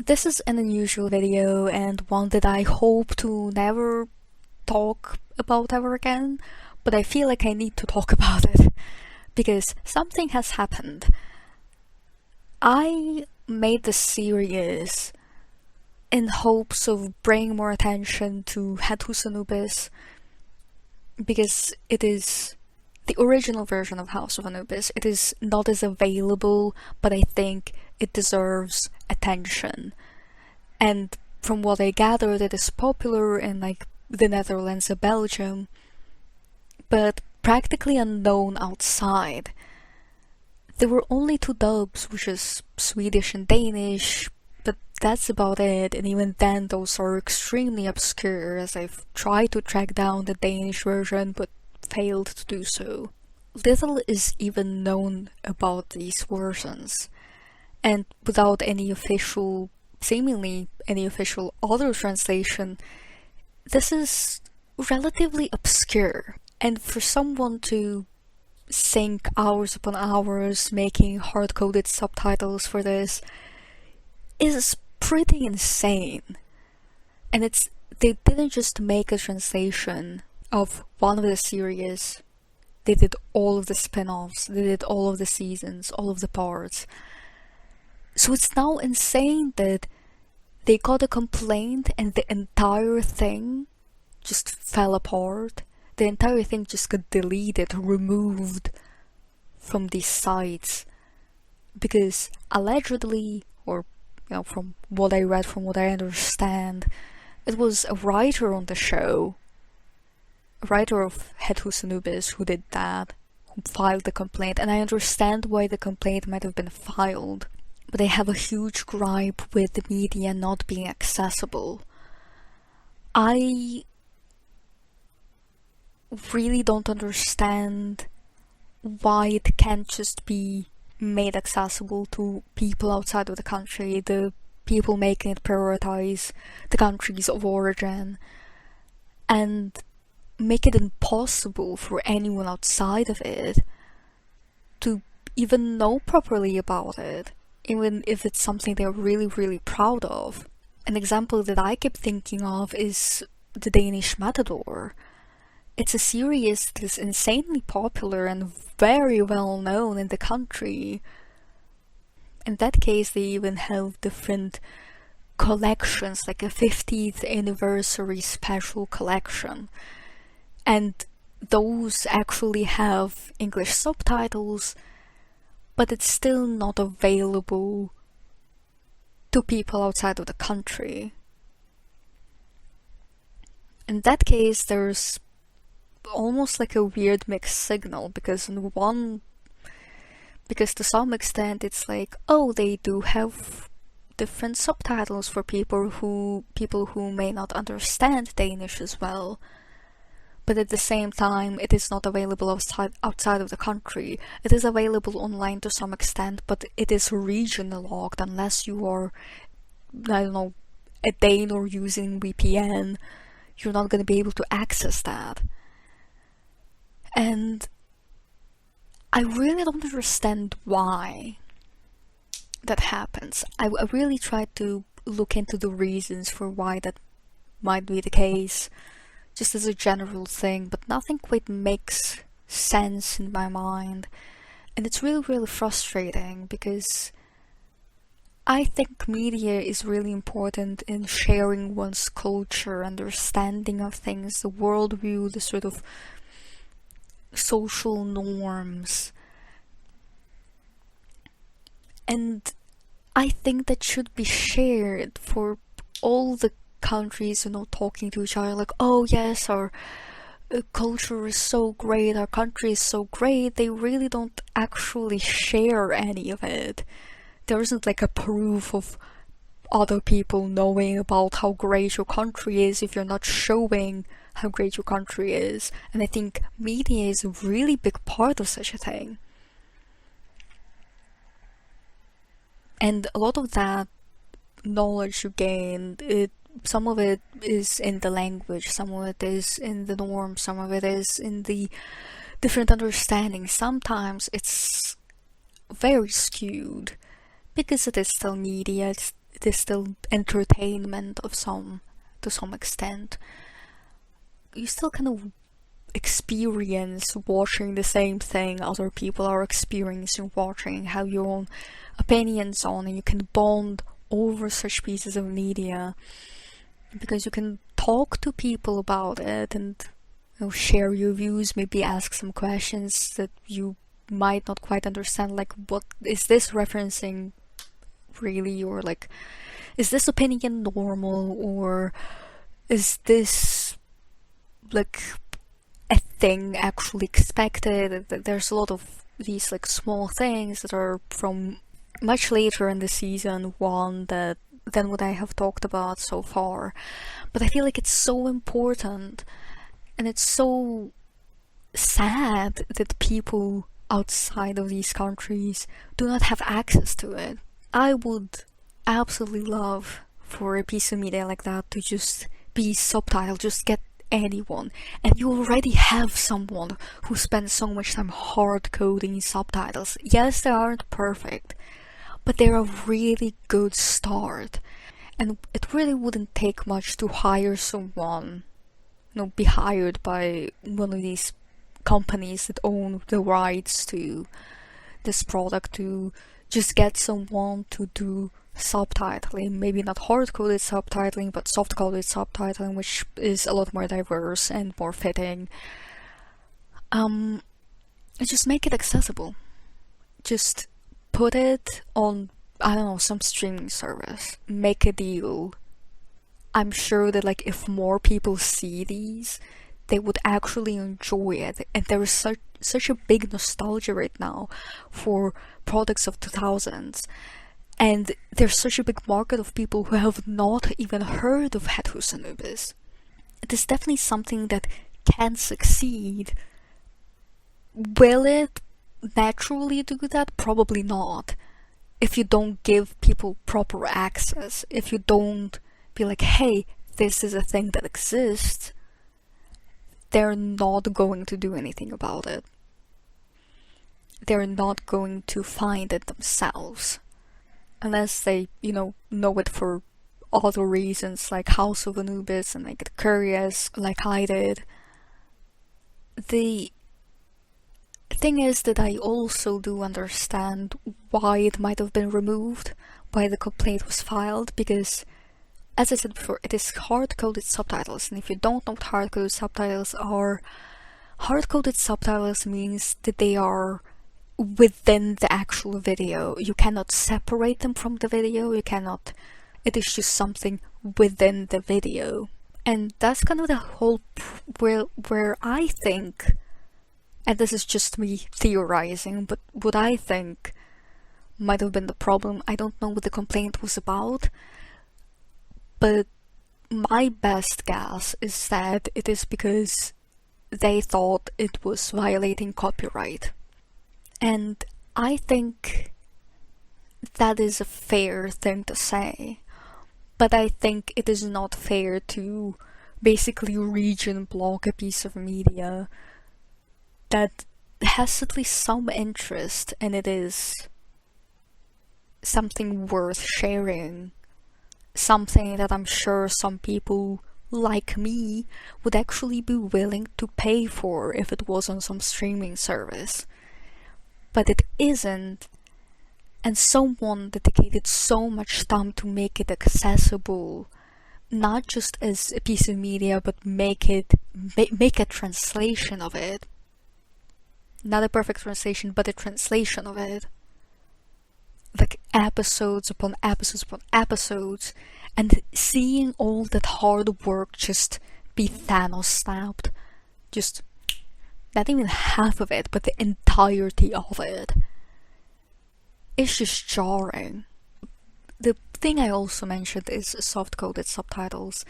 This is an unusual video and one that I hope to never talk about ever again, but I feel like I need to talk about it because something has happened. I made this series in hopes of bringing more attention to House of Anubis because it is the original version of House of Anubis. It is not as available, but I think it deserves attention. And from what I gathered, it is popular in the Netherlands or Belgium, but practically unknown outside. There were only two dubs, which is Swedish and Danish, but that's about it, and even then those are extremely obscure, as I've tried to track down the Danish version but failed to do so. Little is even known about these versions, and without seemingly any official audio translation, this is relatively obscure. And for someone to sink hours upon hours making hard-coded subtitles for this is pretty insane. And they didn't just make a translation of one of the series, they did all of the spin-offs, they did all of the seasons, all of the parts. So it's now insane that they got a complaint and the entire thing just fell apart. The entire thing just got deleted, removed from these sites. Because allegedly, or from what I read, from what I understand, it was a writer on the show, a writer of House of Anubis, who did that, who filed the complaint. And I understand why the complaint might have been filed, but I have a huge gripe with the media not being accessible. I really don't understand why it can't just be made accessible to people outside of the country, the people making it prioritize the countries of origin, and make it impossible for anyone outside of it to even know properly about it, even if it's something they're really, really proud of. An example that I keep thinking of is the Danish Matador. It's a series that is insanely popular and very well known in the country. In that case, they even have different collections, like a 50th anniversary special collection. And those actually have English subtitles, but it's still not available to people outside of the country. In that case, there's almost like a weird mixed signal, because to some extent it's like, oh, they do have different subtitles for people who may not understand Danish as well, but at the same time it is not available outside of the country. It is available online to some extent, but it is region locked unless you are, I don't know, a Dane or using VPN. You're not going to be able to access that. And I really don't understand why that happens. I really tried to look into the reasons for why that might be the case, just as a general thing, but nothing quite makes sense in my mind. And it's really, really frustrating, because I think media is really important in sharing one's culture, understanding of things, the worldview, the sort of social norms. And I think that should be shared for all the countries, talking to each other like, oh yes, our culture is so great, our country is so great. They really don't actually share any of it. There isn't like a proof of other people knowing about how great your country is if you're not showing how great your country is. And I think media is a really big part of such a thing. And a lot of that knowledge you gain, some of it is in the language, some of it is in the norms, some of it is in the different understandings. Sometimes it's very skewed, because it is still media, it is still entertainment to some extent. You still kind of experience watching the same thing other people are experiencing watching, have your own opinions on, and you can bond over such pieces of media because you can talk to people about it and share your views, maybe ask some questions that you might not quite understand, like what is this referencing really, or like is this opinion normal, or is this like a thing actually expected. There's a lot of these like small things that are from much later in the season one than what I have talked about so far. But I feel like it's so important, and it's so sad that people outside of these countries do not have access to it. I would absolutely love for a piece of media like that to just be subtitled, just get anyone, and you already have someone who spends so much time hard coding subtitles. Yes, they aren't perfect, but they're a really good start, and it really wouldn't take much to hire someone, be hired by one of these companies that own the rights to this product to just get someone to do subtitling, maybe not hard-coded subtitling, but soft-coded subtitling, which is a lot more diverse and more fitting. And just make it accessible. Just put it on, I don't know, some streaming service. Make a deal. I'm sure that like if more people see these, they would actually enjoy it. And there is such a big nostalgia right now for products of 2000s. And there's such a big market of people who have not even heard of House of Anubis. It is definitely something that can succeed. Will it naturally do that? Probably not. If you don't give people proper access, if you don't be like, hey, this is a thing that exists, they're not going to do anything about it. They're not going to find it themselves. Unless they, know it for other reasons, like House of Anubis, and they get curious, like I did. The thing is that I also do understand why it might have been removed, why the complaint was filed, because, as I said before, it is hard-coded subtitles, and if you don't know what hard-coded subtitles are, hard-coded subtitles means that they are within the actual video. You cannot separate them from the video, it is just something within the video. And that's kind of the whole where I think, and this is just me theorizing, but what I think might have been the problem, I don't know what the complaint was about, but my best guess is that it is because they thought it was violating copyright. And I think that is a fair thing to say, but I think it is not fair to basically region block a piece of media that has at least some interest and it is something worth sharing, something that I'm sure some people like me would actually be willing to pay for if it was on some streaming service. But it isn't, and someone dedicated so much time to make it accessible, not just as a piece of media, but make a translation of it. Not a perfect translation, but a translation of it. Like episodes upon episodes upon episodes, and seeing all that hard work just be Thanos snapped, just not even half of it, but the entirety of it. It's just jarring. The thing I also mentioned is soft-coded subtitles.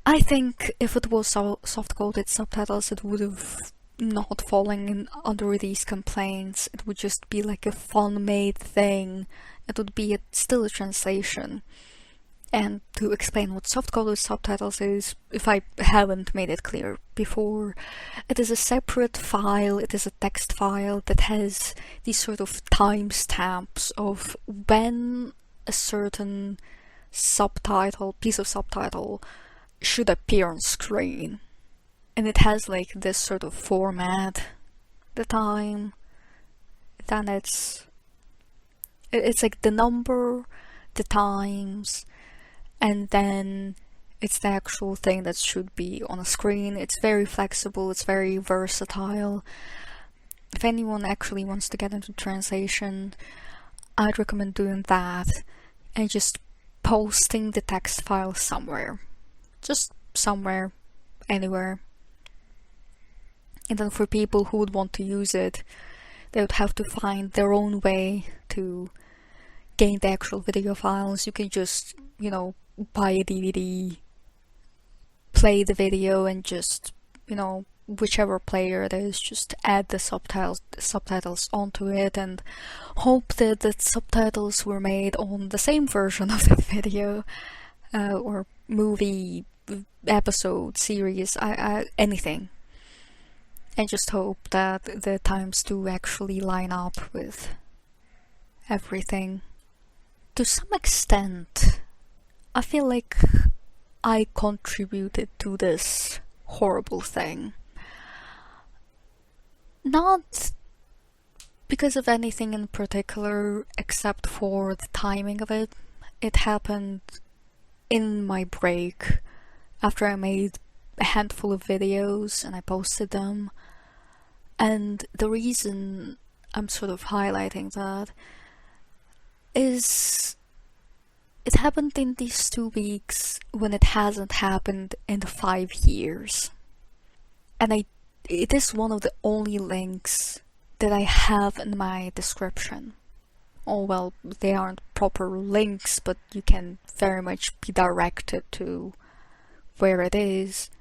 I think if it was soft-coded subtitles, it would have not fallen under these complaints. It would just be like a fun-made thing. It would be still a translation. And to explain what soft-coded subtitles is, if I haven't made it clear before, it is a separate file, it is a text file that has these sort of timestamps of when a certain piece of subtitle should appear on screen. And it has like this sort of format, the time, then it's like the number, the times, and then it's the actual thing that should be on a screen. It's very flexible, it's very versatile. If anyone actually wants to get into translation, I'd recommend doing that and just posting the text file somewhere. Just somewhere, anywhere. And then for people who would want to use it, they would have to find their own way to gain the actual video files. You can just, buy a DVD, play the video, and just, whichever player it is, just add the subtitles onto it and hope that the subtitles were made on the same version of the video or movie, episode, series, anything. And just hope that the times do actually line up with everything. To some extent, I feel like I contributed to this horrible thing. Not because of anything in particular, except for the timing of it. It happened in my break, after I made a handful of videos and I posted them. And the reason I'm sort of highlighting that is it happened in these 2 weeks when it hasn't happened in 5 years. And it is one of the only links that I have in my description. Oh well, they aren't proper links, but you can very much be directed to where it is.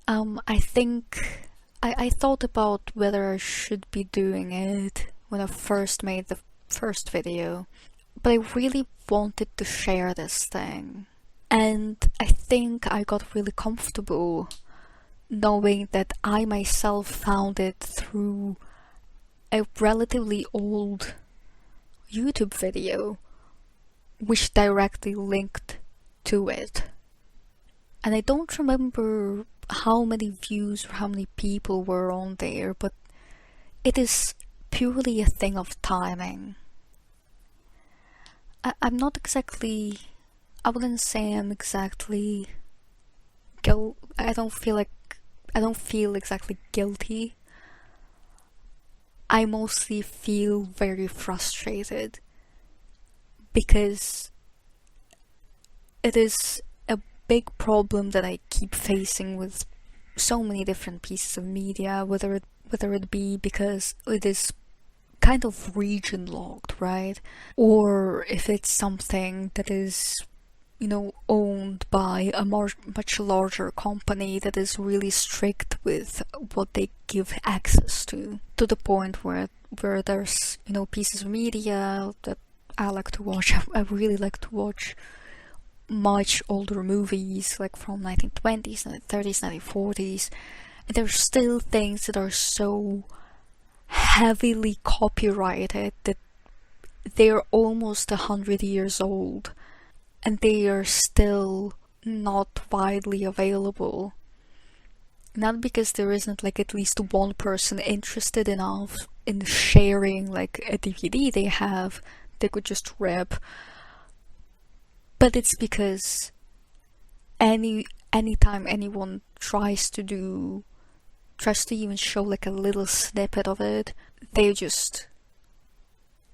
I think I thought about whether I should be doing it when I first made the first video, but I really wanted to share this thing. And I think I got really comfortable knowing that I myself found it through a relatively old YouTube video which directly linked to it. And I don't remember how many views or how many people were on there, but it is purely a thing of timing. I wouldn't say I'm exactly I don't feel exactly guilty. I mostly feel very frustrated because it is a big problem that I keep facing with so many different pieces of media, whether it be because it is kind of region locked, right? Or if it's something that is, owned by a much larger company that is really strict with what they give access to the point where there's, pieces of media that I like to watch. I really like to watch much older movies, like from 1920s, 1930s, 1940s, and there's still things that are so heavily copyrighted that they're almost 100 years old and they are still not widely available. Not because there isn't like at least one person interested enough in sharing like a DVD they could just rip, but it's because anytime anyone tries to even show like a little snippet of it, they just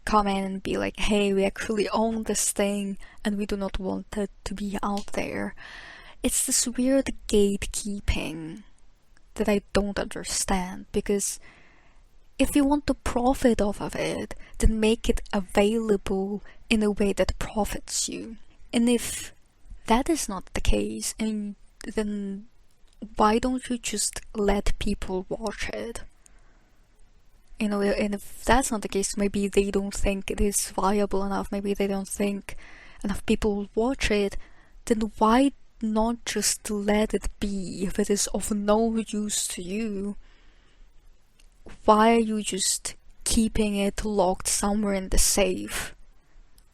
come in and be like, hey, we actually own this thing and we do not want it to be out there. It's this weird gatekeeping that I don't understand, because if you want to profit off of it, then make it available in a way that profits you. And if that is not the case, then why don't you just let people watch it? And if that's not the case, maybe they don't think it is viable enough, maybe they don't think enough people will watch it, then why not just let it be? If it is of no use to you, why are you just keeping it locked somewhere in the safe?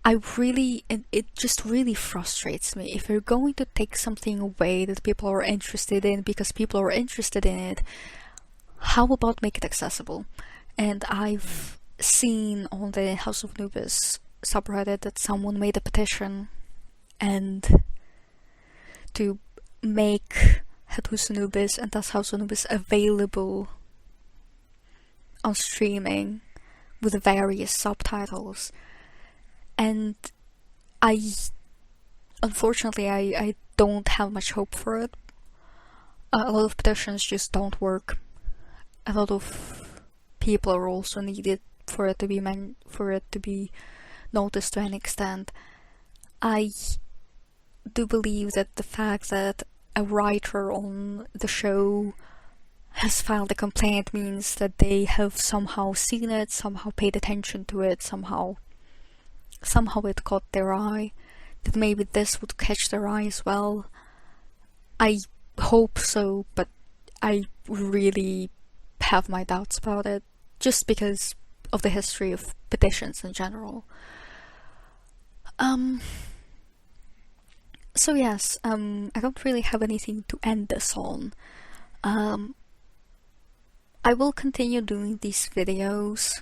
it just really frustrates me. If you're going to take something away that people are interested in because people are interested in it, how about make it accessible? And I've seen on the House of Anubis subreddit that someone made a petition and to make House of Anubis and thus House of Anubis available on streaming with various subtitles. And unfortunately, I don't have much hope for it. A lot of petitions just don't work. A lot of people are also needed for it to be noticed to an extent. I do believe that the fact that a writer on the show has filed a complaint means that they have somehow seen it, somehow paid attention to it, somehow it caught their eye, that maybe this would catch their eye as well. I hope so, but I really have my doubts about it, just because of the history of petitions in general. So yes, I don't really have anything to end this on. I will continue doing these videos,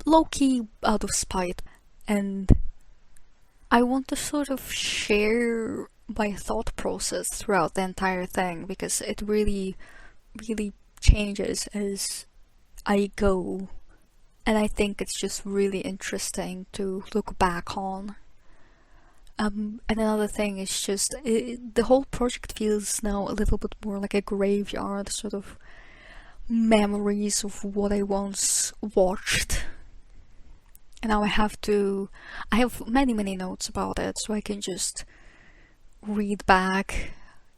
low-key out of spite, and I want to sort of share my thought process throughout the entire thing, because it really, really changes as I go, and I think it's just really interesting to look back on. And another thing is just, the whole project feels now a little bit more like a graveyard, sort of memories of what I once watched. And now I have many notes about it, so I can just read back,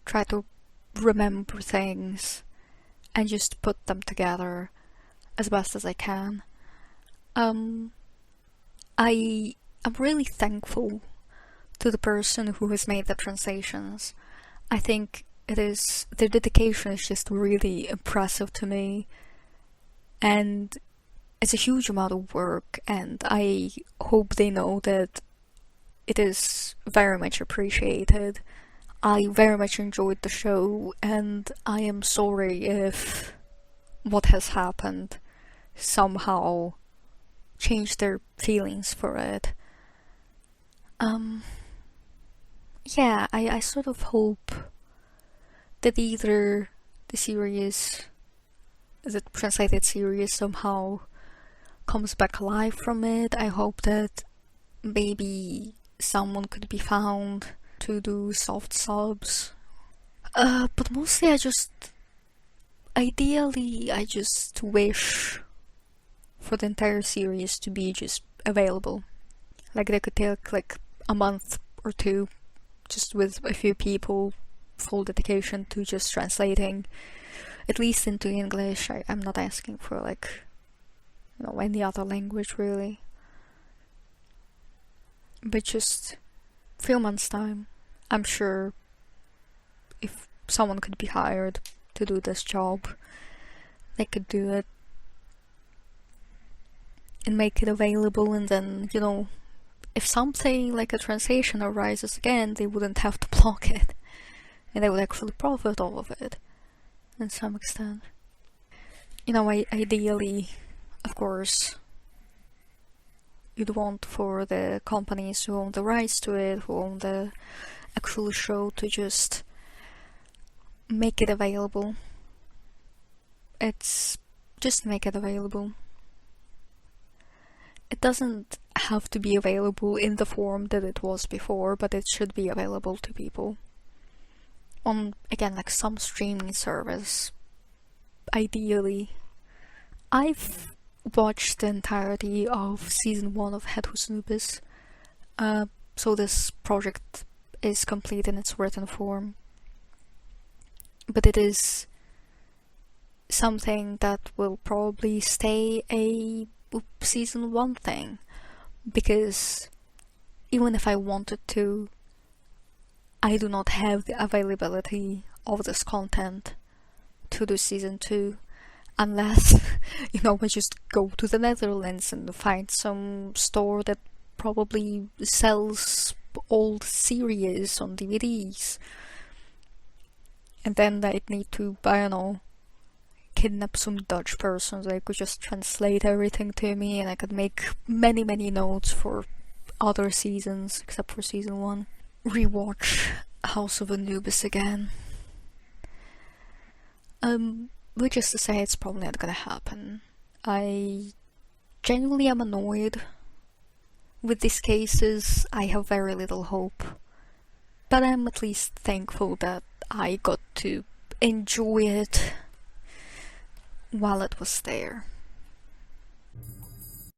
try to remember things, and just put them together as best as I can. I am really thankful to the person who has made the translations. I think their dedication is just really impressive to me, and it's a huge amount of work, and I hope they know that it is very much appreciated. I very much enjoyed the show, and I am sorry if what has happened somehow changed their feelings for it. Yeah, I sort of hope that either the translated series somehow comes back alive from it. I hope that maybe someone could be found to do soft subs. But mostly ideally I just wish for the entire series to be just available. Like they could take like a month or two just with a few people, full dedication to just translating, at least into English. I'm not asking for like, any other language really. But just a few months' time, I'm sure if someone could be hired to do this job, they could do it and make it available, and then, if something like a translation arises again, they wouldn't have to block it, and they would actually profit all of it, in some extent. Ideally, of course, you'd want for the companies who own the rights to it, who own the actual show, to just make it available. It's just make it available. It doesn't have to be available in the form that it was before, but it should be available to people on, again, like some streaming service, ideally. I've watched the entirety of season 1 of House of Anubis, so this project is complete in its written form, but it is something that will probably stay a season 1 thing, because even if I wanted to, I do not have the availability of this content to do season 2, unless, I just go to the Netherlands and find some store that probably sells old series on DVDs. And then I'd need to, I don't know, kidnap some Dutch person so they could just translate everything to me, and I could make many, many notes for other seasons except for season 1. Rewatch House of Anubis again. Which is to say, it's probably not gonna happen. I genuinely am annoyed with these cases. I have very little hope, but I'm at least thankful that I got to enjoy it while it was there.